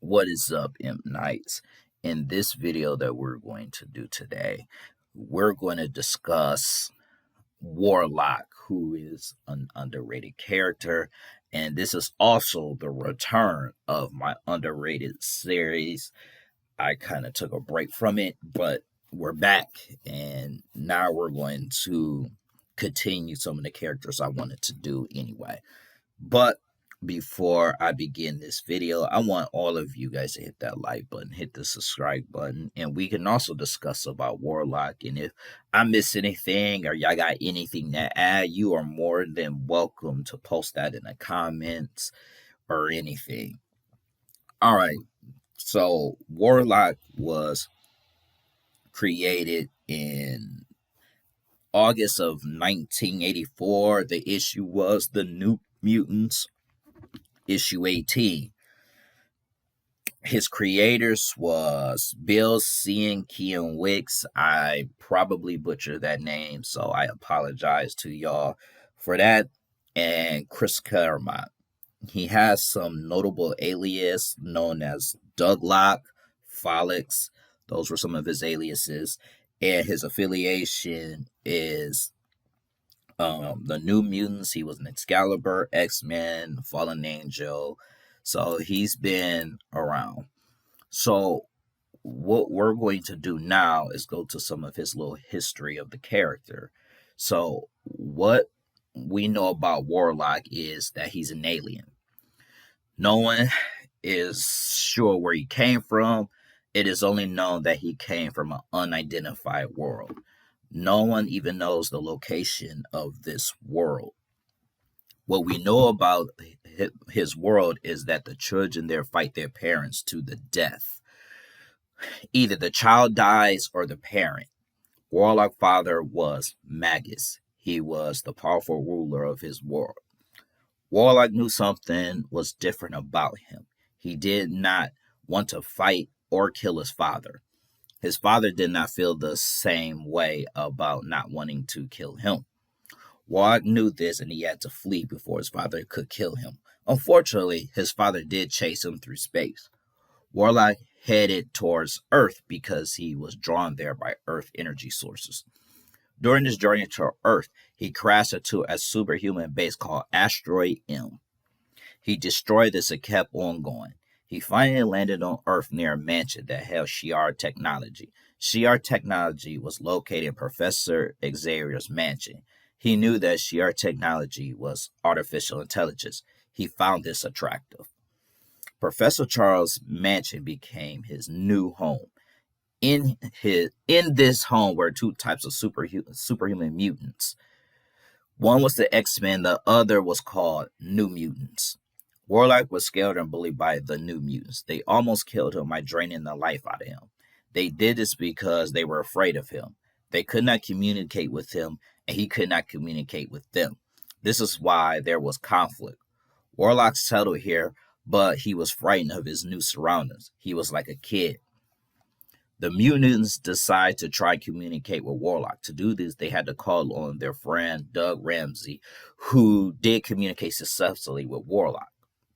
What is up, Imp Knights? In this video that we're going to do today, we're going to discuss Warlock, who is an underrated character. And this is also the return of my underrated series. I kind of took a break from it, but we're back. And now we're going to continue some of the characters I wanted to do anyway. But before I begin this video, I want all of you guys to hit that like button, hit the subscribe button, and we can also discuss about Warlock. And if I miss anything or y'all got anything to add, you are more than welcome to post that in the comments or anything. All right, so Warlock was created in August of 1984. The issue was The New Mutants, issue 18. His creators was Bill Cian Wicks. I probably butchered that name, so I apologize to y'all for that. And Chris Claremont. He has some notable alias known as Douglock, Folix. Those were some of his aliases. And his affiliation is the New Mutants. He was an Excalibur, X-Men, Fallen Angel. So he's been around. So what we're going to do now is go to some of his little history of the character. So what we know about Warlock is that he's an alien. No one is sure where he came from. It is only known that he came from an unidentified world. No one even knows the location of this world. What we know about his world is that the children there fight their parents to the death. Either the child dies or the parent. Warlock's father was Magus. He was the powerful ruler of his world. Warlock knew something was different about him. He did not want to fight or kill his father. His father did not feel the same way about not wanting to kill him. Warlock knew this and he had to flee before his father could kill him. Unfortunately, his father did chase him through space. Warlock headed towards Earth because he was drawn there by Earth energy sources. During his journey to Earth, he crashed into a superhuman base called Asteroid M. He destroyed this and kept on going. He finally landed on Earth near a mansion that held Shi'ar technology. Shi'ar technology was located in Professor Xavier's mansion. He knew that Shi'ar technology was artificial intelligence. He found this attractive. Professor Charles' mansion became his new home. In this home were two types of superhuman mutants. One was the X-Men, the other was called New Mutants. Warlock was scared and bullied by the New Mutants. They almost killed him by draining the life out of him. They did this because they were afraid of him. They could not communicate with him, and he could not communicate with them. This is why there was conflict. Warlock settled here, but he was frightened of his new surroundings. He was like a kid. The mutants decided to try to communicate with Warlock. To do this, they had to call on their friend Doug Ramsey, who did communicate successfully with Warlock.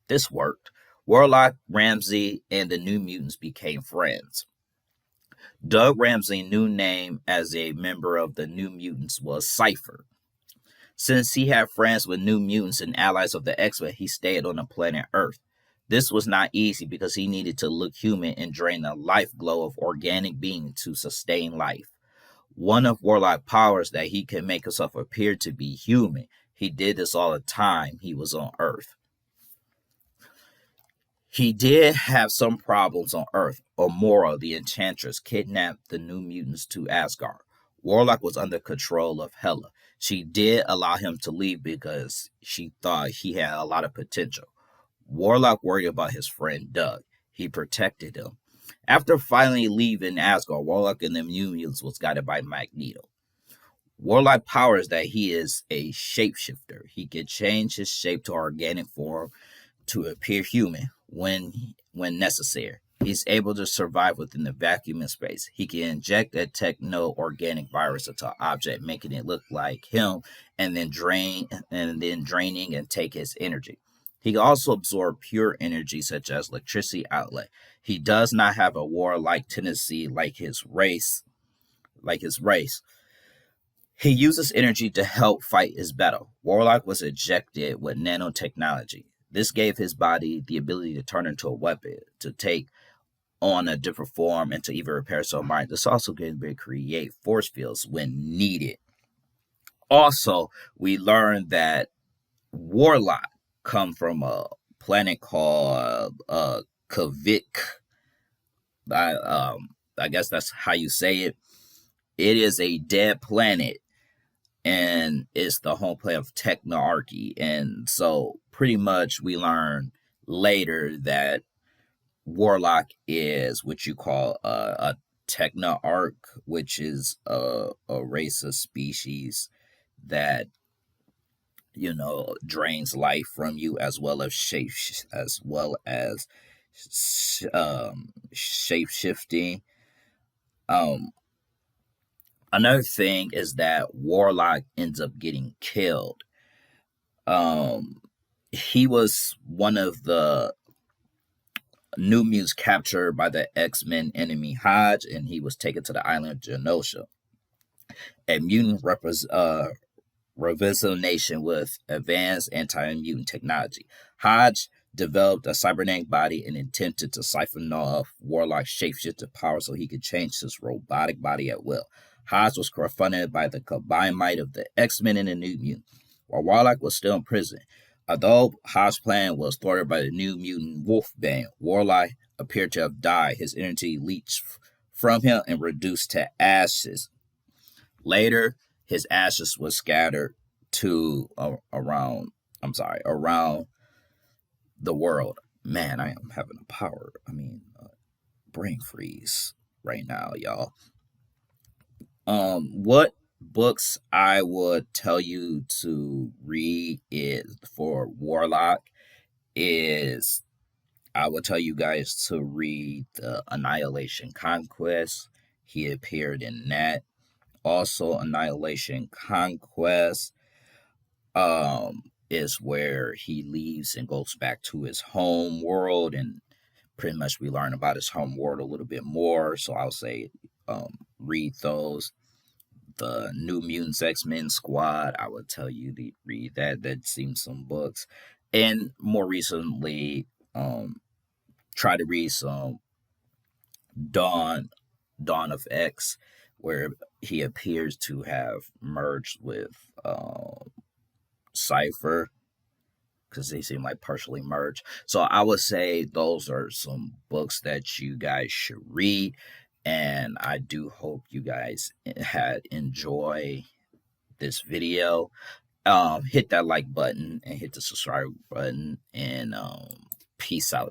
This worked. Warlock, Ramsey, and the New Mutants became friends. Doug Ramsey's new name as a member of the New Mutants was Cypher. Since he had friends with New Mutants and allies of the X-Men, he stayed on the planet Earth. This was not easy because he needed to look human and drain the life glow of organic being to sustain life. One of Warlock's powers that he could make himself appear to be human. He did this all the time he was on Earth. He did have some problems on Earth. Amora, the Enchantress, kidnapped the New Mutants to Asgard. Warlock was under control of Hela. She did allow him to leave because she thought he had a lot of potential. Warlock worried about his friend Doug. He protected him. After finally leaving Asgard, Warlock and the New Mutants was guided by Magneto. Warlock powers that he is a shapeshifter. He can change his shape to organic form to appear human when necessary. He's able to survive within the vacuum in space. He can inject a techno-organic virus into an object, making it look like him, and then draining and take his energy. He can also absorb pure energy such as electricity outlet. He does not have a warlike tendency like his race. He uses energy to help fight his battle. Warlock was injected with nanotechnology. This gave his body the ability to turn into a weapon, to take on a different form, and to even repair its own mind. This also gave him to create force fields when needed. Also, we learned that Warlock come from a planet called Kavik. I guess that's how you say it. It is a dead planet, and it's the home planet of technarchy. And so, pretty much, we learn later that Warlock is what you call a technarch, which is a race of species that drains life from you, as well as shape shifting. Another thing is that Warlock ends up getting killed. He was one of the New Mutants captured by the X-Men enemy Hodge, and he was taken to the island of Genosha. A mutant revisional nation with advanced anti-mutant technology. Hodge developed a cybernetic body and intended to siphon off Warlock's shapeshifting power so he could change his robotic body at will. Hodge was confronted by the combined might of the X-Men and the New Mutant, while Warlock was still in prison. Although Hodge's plan was thwarted by the New Mutant Wolfband, Warlock appeared to have died. His energy leached from him and reduced to ashes. Later, his ashes were scattered to around the world. Man, I am having brain freeze right now, y'all. What books I would tell you to read is for Warlock is I would tell you guys to read the Annihilation Conquest. He appeared in that. Also, Annihilation Conquest is where he leaves and goes back to his home world, and pretty much we learn about his home world a little bit more. So I'll say read those. The New Mutants X-Men Squad, I would tell you to read that. That's seen some books. And more recently, try to read some Dawn of X, where he appears to have merged with Cypher, because they seem like partially merged. So I would say those are some books that you guys should read. And I do hope you guys had enjoy this video. Hit that like button and hit the subscribe button, and peace out.